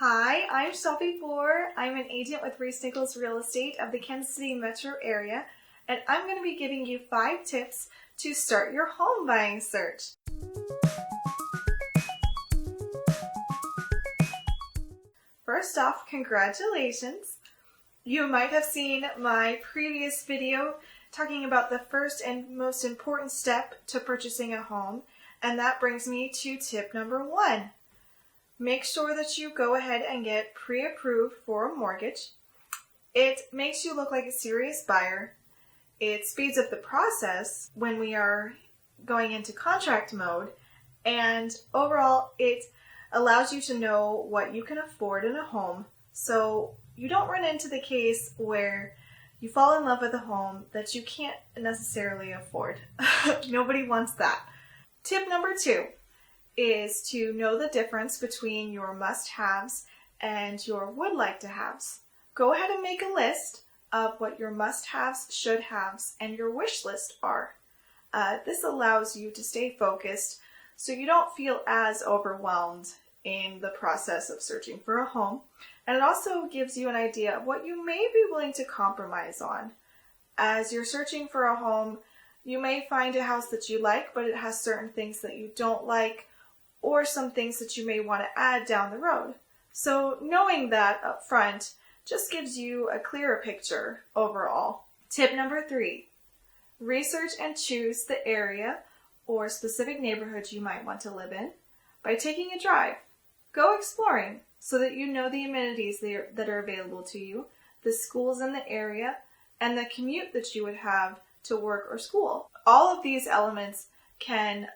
Hi, I'm Sophie Bohr. I'm an agent with Reece Nichols Real Estate of the Kansas City metro area, and I'm going to be giving you 5 tips to start your home buying search. First off, congratulations! You might have seen my previous video talking about the first and most important step to purchasing a home, and that brings me to tip number 1. Make sure that you go ahead and get pre-approved for a mortgage. It makes you look like a serious buyer. It speeds up the process when we are going into contract mode, and overall it allows you to know what you can afford in a home, so you don't run into the case where you fall in love with a home that you can't necessarily afford. Nobody wants that. Tip number 2 is to know the difference between your must-haves and your would-like-to-haves. Go ahead and make a list of what your must-haves, should-haves, and your wish list are. This allows you to stay focused so you don't feel as overwhelmed in the process of searching for a home. And it also gives you an idea of what you may be willing to compromise on. As you're searching for a home, you may find a house that you like, but it has certain things that you don't like, or some things that you may want to add down the road. So knowing that up front just gives you a clearer picture overall. Tip number 3, research and choose the area or specific neighborhoods you might want to live in by taking a drive. Go exploring so that you know the amenities that are available to you, the schools in the area, and the commute that you would have to work or school. All of these elements can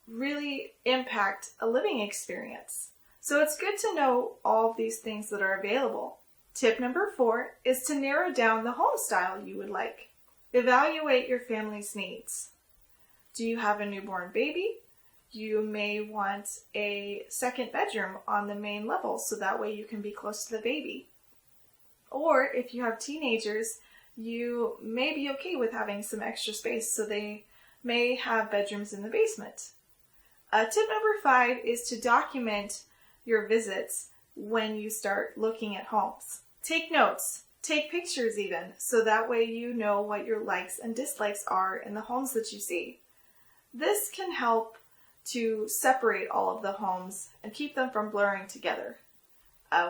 really impact a living experience. So it's good to know all of these things that are available. Tip number 4 is to narrow down the home style you would like. Evaluate your family's needs. Do you have a newborn baby? You may want a second bedroom on the main level so that way you can be close to the baby. Or if you have teenagers, you may be okay with having some extra space, so they may have bedrooms in the basement. Tip number 5 is to document your visits when you start looking at homes. Take notes, take pictures even, so that way you know what your likes and dislikes are in the homes that you see. This can help to separate all of the homes and keep them from blurring together.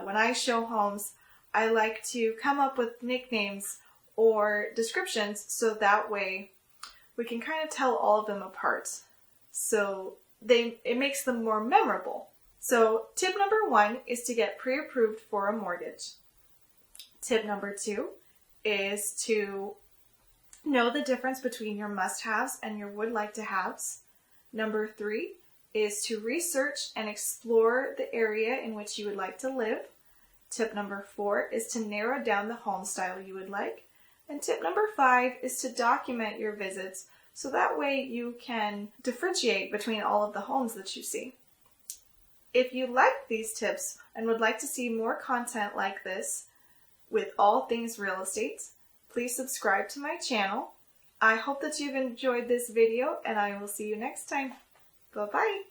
When I show homes, I like to come up with nicknames or descriptions so that way we can kind of tell all of them apart. So it makes them more memorable. So tip number 1 is to get pre-approved for a mortgage. Tip number 2 is to know the difference between your must-haves and your would-like-to-haves. Number 3 is to research and explore the area in which you would like to live. Tip number 4 is to narrow down the home style you would like. And tip number 5 is to document your visits so that way you can differentiate between all of the homes that you see. If you like these tips and would like to see more content like this with all things real estate, please subscribe to my channel. I hope that you've enjoyed this video, and I will see you next time. Bye-bye.